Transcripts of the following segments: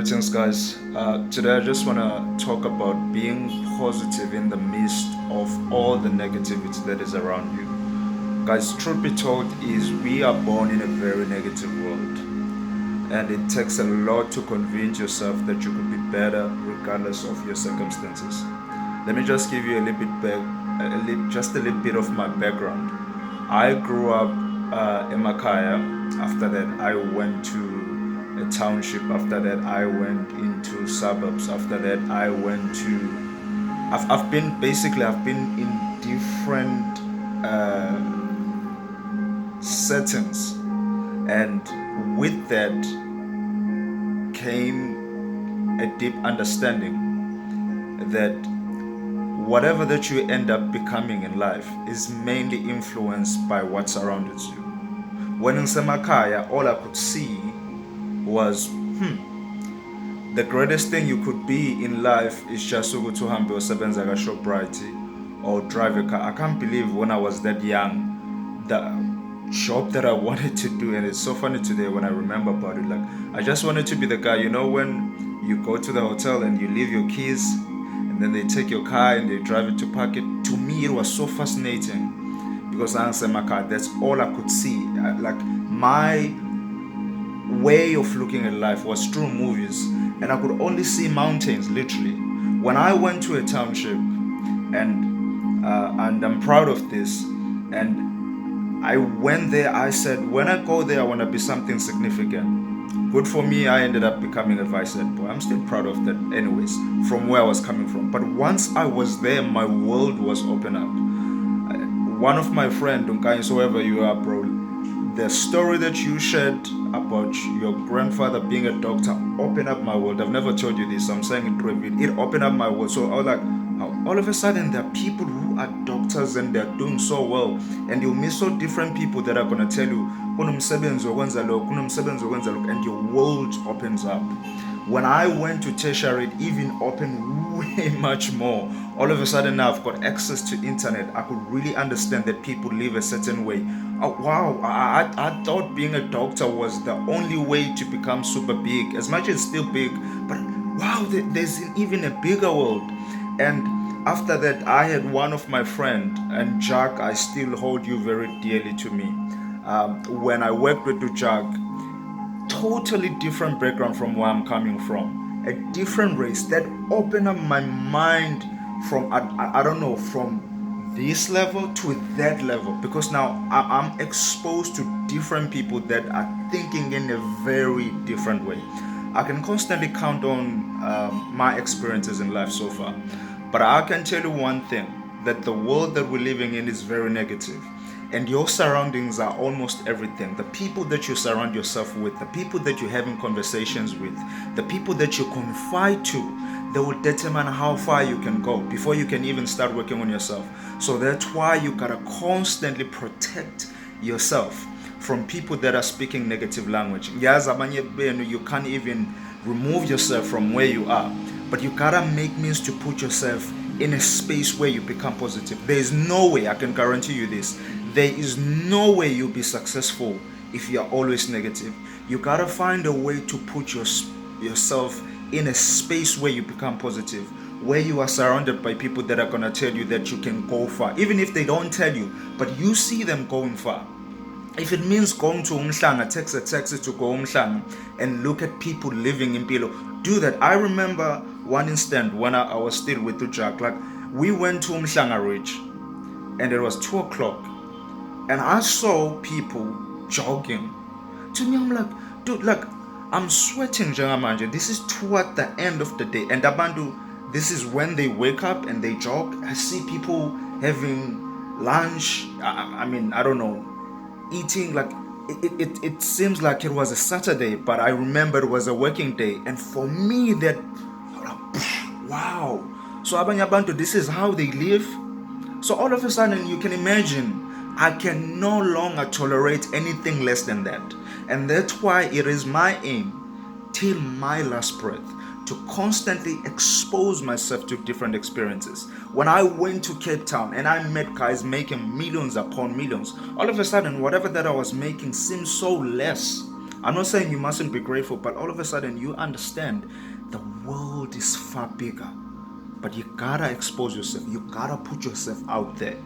Greetings, guys. Today, I just want to talk about being positive in the midst of all the negativity that is around you. Guys, truth be told, is we are born in a very negative world, and it takes a lot to convince yourself that you could be better regardless of your circumstances. Let me just give you a little bit just a little bit of my background. I grew up in Makaya. After that, I went to a township. After that, I went into suburbs. After that, I went to. I've been in different settings, and with that came a deep understanding that whatever that you end up becoming in life is mainly influenced by what surrounds you. When in Semakaya, all I could see was, the greatest thing you could be in life is just to hambe osebenza ka Shoprite or drive a car. I can't believe when I was that young, the job that I wanted to do, and it's so funny today when I remember about it. Like, I just wanted to be the guy, when you go to the hotel and you leave your keys, and then they take your car and they drive it to park it. To me, it was so fascinating because I answered my car. That's all I could see. Like, my way of looking at life was through movies, and I could only see mountains literally. When I went to a township, and I'm proud of this, and I went there, I said, when I go there, I want to be something significant. Good for me, I ended up becoming a vice head boy. I'm still proud of that, anyways, from where I was coming from. But once I was there, my world was open up. One of my friend, Dunkai, whoever you are, bro, the story that you shared about your grandfather being a doctor opened up my world. I've never told you this, so I'm saying it through a video. It opened up my world. So I was like, all of a sudden there are people who are doctors and they're doing so well, and you'll meet so different people that are going to tell you, and your world opens up. When I went to tertiary, it even opened way much more. All of a sudden now I've got access to internet. I could really understand that people live a certain way. Oh, wow, I thought being a doctor was the only way to become super big, as much as it's still big, but wow, there's even a bigger world. And after that, I had one of my friend, and Jack, I still hold you very dearly to me. When I worked with Jack, totally different background from where I'm coming from, a different race that opened up my mind from I don't know, from this level to that level, because now I'm exposed to different people that are thinking in a very different way. I can constantly count on my experiences in life so far, but I can tell you one thing, that the world that we're living in is very negative, and your surroundings are almost everything. The people that you surround yourself with, the people that you're having conversations with, the people that you confide to, they will determine how far you can go before you can even start working on yourself. So that's why you gotta constantly protect yourself from people that are speaking negative language. Yes, you can't even remove yourself from where you are, but you gotta make means to put yourself in a space where you become positive. There is no way, I can guarantee you this, there is no way you'll be successful if you're always negative. You gotta find a way to put yourself in a space where you become positive, where you are surrounded by people that are gonna tell you that you can go far, even if they don't tell you, but you see them going far. If it means going to Umhlanga, text a taxi to go Umhlanga and look at people living in Pilo, do that. I remember one instant when I was still with Jack. Like, we went to Umhlanga Ridge and it was 2 o'clock, and I saw people jogging. To me, I'm like, dude, like, I'm sweating, Jangamanje. This is toward the end of the day, and Abandu, this is when they wake up and they jog. I see people having lunch. I mean, I don't know, eating. Like, it seems like it was a Saturday, but I remember it was a working day. And for me, that, wow. So Abanya Bantu, this is how they live. So all of a sudden, you can imagine, I can no longer tolerate anything less than that. And that's why it is my aim, till my last breath, to constantly expose myself to different experiences. When I went to Cape Town and I met guys making millions upon millions, all of a sudden, whatever that I was making seemed so less. I'm not saying you mustn't be grateful, but all of a sudden you understand the world is far bigger. But you gotta expose yourself. You gotta put yourself out there.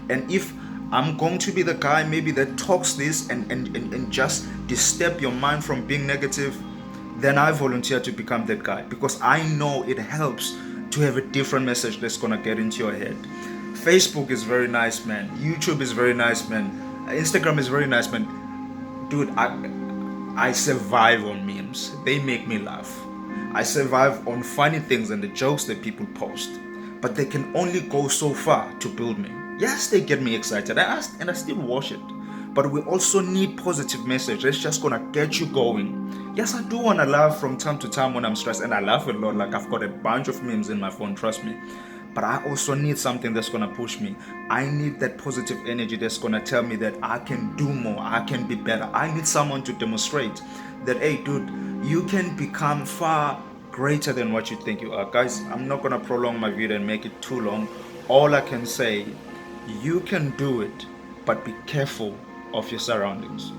And if I'm going to be the guy maybe that talks this and just disturb your mind from being negative, then I volunteer to become that guy, because I know it helps to have a different message that's gonna get into your head. Facebook is very nice, man. YouTube is very nice, man. Instagram is very nice, man. Dude, I survive on memes. They make me laugh. I survive on funny things and the jokes that people post. But they can only go so far to build me. Yes, they get me excited, and I still watch it. But we also need positive message that's just gonna get you going. Yes, I do wanna laugh from time to time when I'm stressed, and I laugh a lot. Like, I've got a bunch of memes in my phone, trust me. But I also need something that's gonna push me. I need that positive energy that's gonna tell me that I can do more, I can be better. I need someone to demonstrate that, hey, dude, you can become far greater than what you think you are. Guys, I'm not gonna prolong my video and make it too long. All I can say, you can do it, but be careful of your surroundings.